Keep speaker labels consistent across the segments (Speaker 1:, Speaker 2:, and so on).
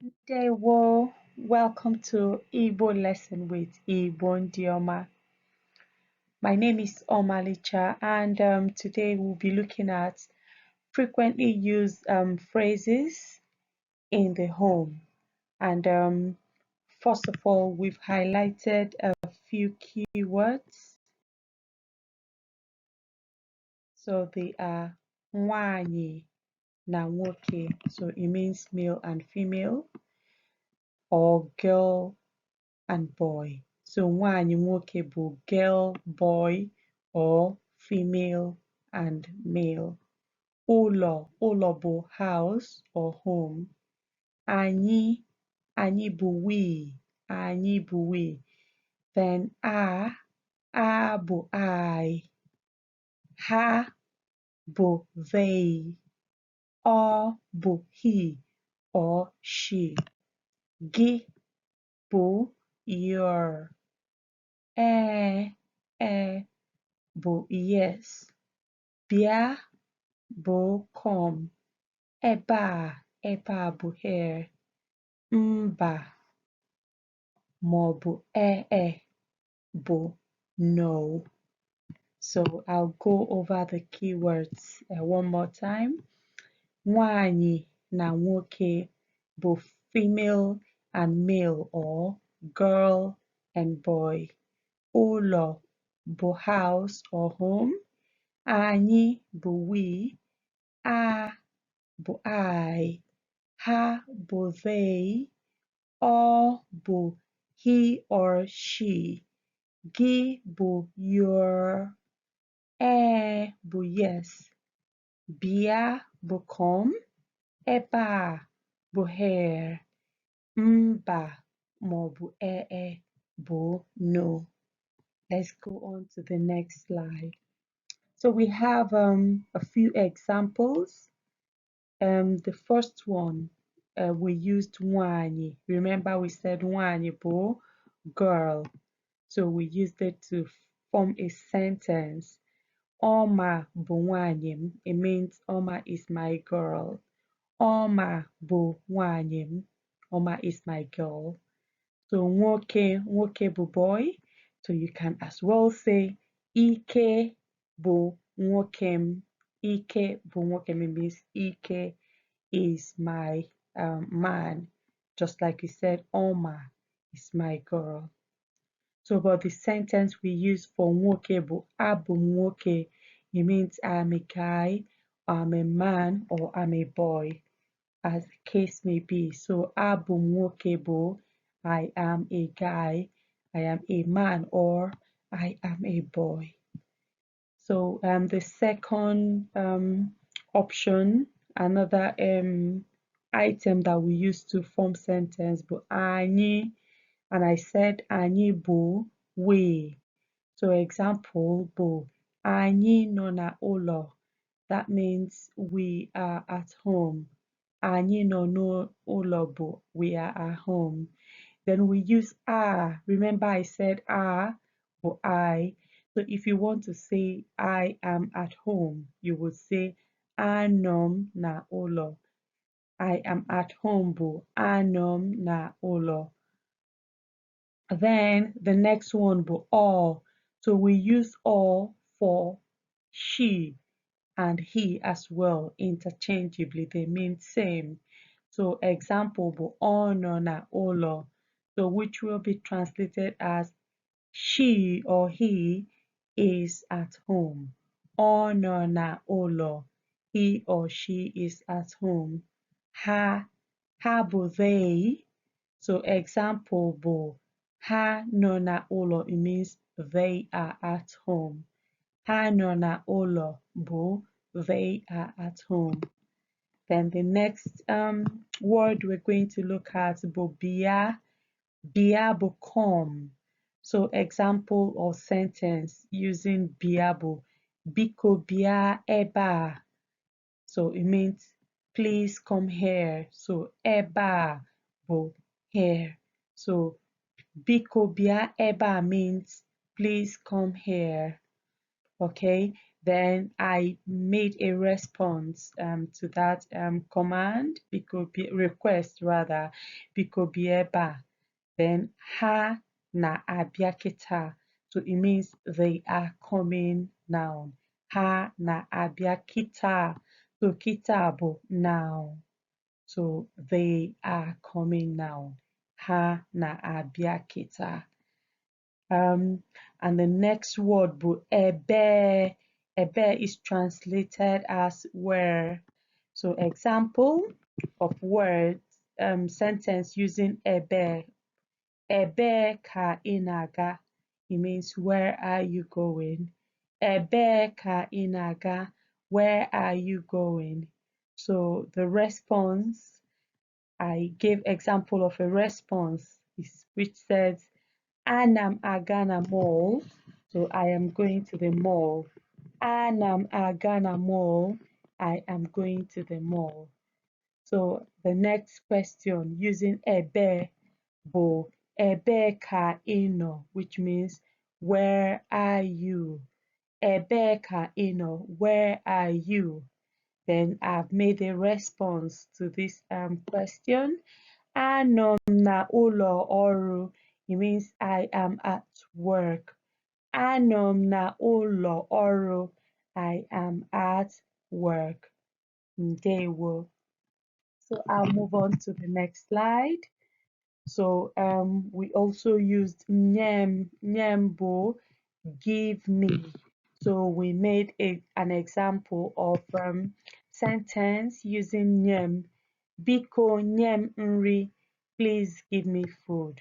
Speaker 1: Ndewo, welcome to Igbo lesson with Igbo Ndioma. My name is Omalicha, and today we'll be looking at frequently used phrases in the home. And first of all, we've highlighted a few keywords. So they are nwanyi na nwoke, so it means male and female, or girl and boy. So nwanyi nwoke bụ girl, boy, or female and male. Ụlọ bụ house or home. Anyị bụ we. Then a bụ I. Ha bụ they. Ọ bụ he or she. Gị bụ your. Bụ yes. Bịa bụ come. Ebe a bụ here. Mba maọbụ bụ no. So I'll go over the keywords one more time. Nwanyi na nwoke bụ female and male or girl and boy. Ụlọ bụ house or home. Anyị bụ we. A bụ I. Ha bụ they. Ọ bụ he or she. Gị bụ your. Bụ yes. Bịa bụ come. Ebe a bụ here. Mba maọbụ bụ no. Let's go on to the next slide. So we have a few examples. The first one, we used nwanyi. Remember we said nwanyi bụ girl. So we used it to form a sentence. Oma bụ nwanyi m. It means Oma is my girl. Oma bụ nwanyi m. Oma is my girl. So nwoke bụ boy. So you can as well say Ike bụ nwoke m. Ike bụ nwoke m. It means Ike is my man. Just like you said, Oma is my girl. So but the sentence we use for nwoke bụ abụ m nwoke. It means I'm a guy, I'm a man, or I'm a boy, as the case may be. So abụ m nwoke bụ I am a guy, I am a man, or I am a boy. So the second option, another item that we use to form sentence, but anyị, and I said anyị bụ we. So example bụ anyị nọ n'ụlọ. That means we are at home. Anyị nọ n'ụlọ bụ we are at home. Then we use are. Remember I said are for I. So if you want to say I am at home, you would say anọ m n'ụlọ. I am at home bụ anọ m n'ụlọ. Then the next one bụ all. So we use all for she and he as well interchangeably. They mean same. So example bụ ọ nọ n'ụlọ. So which will be translated as she or he is at home. Ọ nọ n'ụlọ. He or she is at home. Ha bụ they. So example bụ ha nọ n'ụlọ. It means they are at home. Ha nọ n'ụlọ bụ they are at home. Then the next word we're going to look at bụ bịa. Bịa bụ come. So example or sentence using bịa bụ biko bịa ebe a. So it means please come here. So ebe a bụ here. So biko bịa ebe a means please come here. Okay. Then I made a response to that command, request rather, biko bieba. Then ha na abia kita. So it means they are coming now. Ha na abia kita. So kita bo now. So they are coming now. Ha na abia kita. And the next word, ebe. Ebe is translated as where. So example of words, sentence using ebe. Ebe ka inaga. It means where are you going? Ebe ka inaga. Where are you going? So the response, I gave example of a response which says Anam agana mall. So I am going to the mall. Anam agana mall. I am going to the mall. So the next question using ebe bo ebe ka ino, which means where are you? Ebe ka ino, where are you? Then I've made a response to this question. Anọ m n'ụlọ ọrụ. It means I am at work. Anọ m n'ụlọ ọrụ. I am at work. Ndewo. So I'll move on to the next slide. So we also used nyem, nyembo, give me. So we made an example of sentence using nyem. Biko nyem nri, please give me food.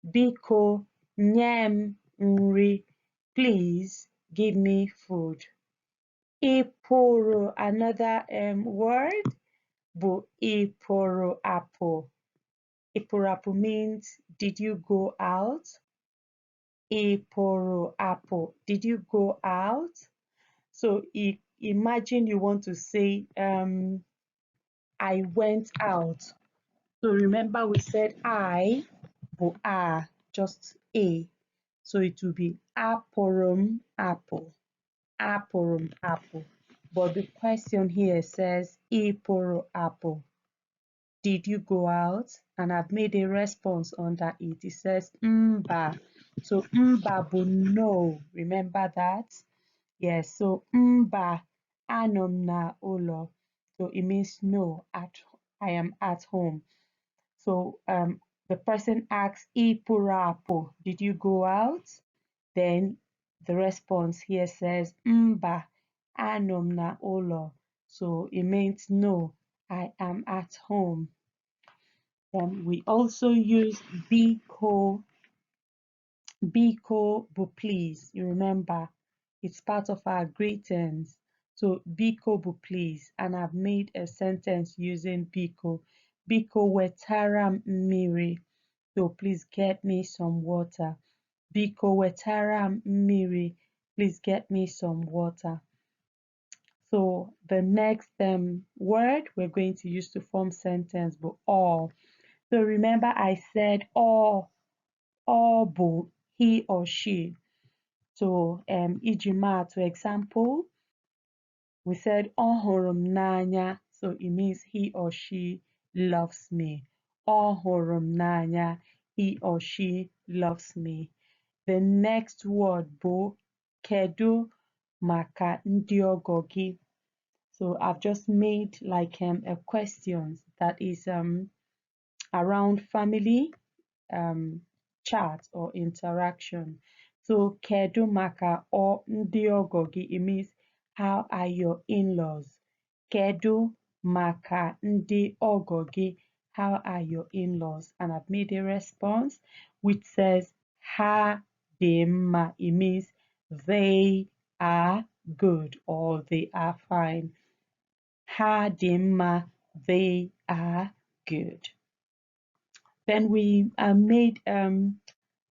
Speaker 1: Biko nyem nri, please give me food. Iporo, another word, bu iporo apo. Iporo apo means did you go out? Iporo apo, did you go out? So imagine you want to say I went out. So remember we said I, but just a. So it will be aporum apple, aporum apple. But the question here says iporo apple. Did you go out? And I've made a response under it. It says mba. So mba but no. Remember that? Yes. So mba anom na ulo. So it means no. I am at home. So the person asks ipurapo. Did you go out? Then the response here says mba anom na ulo. So it means no. I am at home. We also use biko, biko bu please. You remember, it's part of our greetings. So biko bu please, and I've made a sentence using biko. Biko wetara mmiri. So please get me some water. Biko wetara mmiri. Please get me some water. So the next word we're going to use to form sentence, but all. So remember I said all bụ he or she. So iji to example, we said ọ hụrụ m n'anya. So it means he or she loves me. Ọ hụrụ m n'anya. He or she loves me. The next word bụ kedu maka ndị ọgọ gị. So I've just made like a question that is around family chat or interaction. So kedu maka ndị ọgọ gị? It means how are your in-laws? Kedu maka ndị ọgọ gị? How are your in-laws? And I've made a response which says ha dị mma. It means they are good or they are fine. Ha dị mma, they are good. Then we made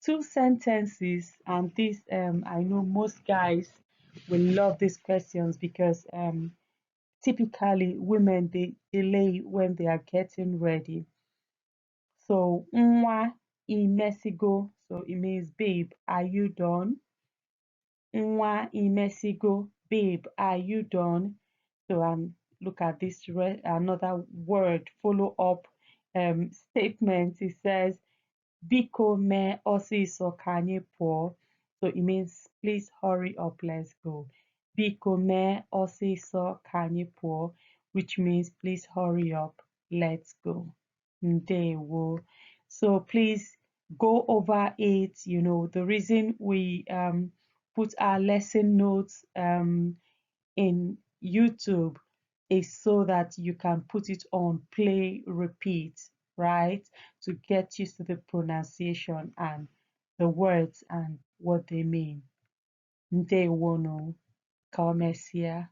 Speaker 1: two sentences, and this I know most guys will love these questions because typically women they delay when they are getting ready. So nwa imesigo, so it means babe, are you done? Nwa imesigo, Babe, are you done? So look at this another word follow up statement. It says biko me osiso ka anyị pụọ. So it means please hurry up, let's go. Biko me osiso ka anyị pụọ, which means please hurry up, let's go. Ndewo. So please go over it. You know, the reason we put our lesson notes in YouTube is so that you can put it on play, repeat, right? To get used to the pronunciation and the words and what they mean. Ndewono. Ka o mesịa.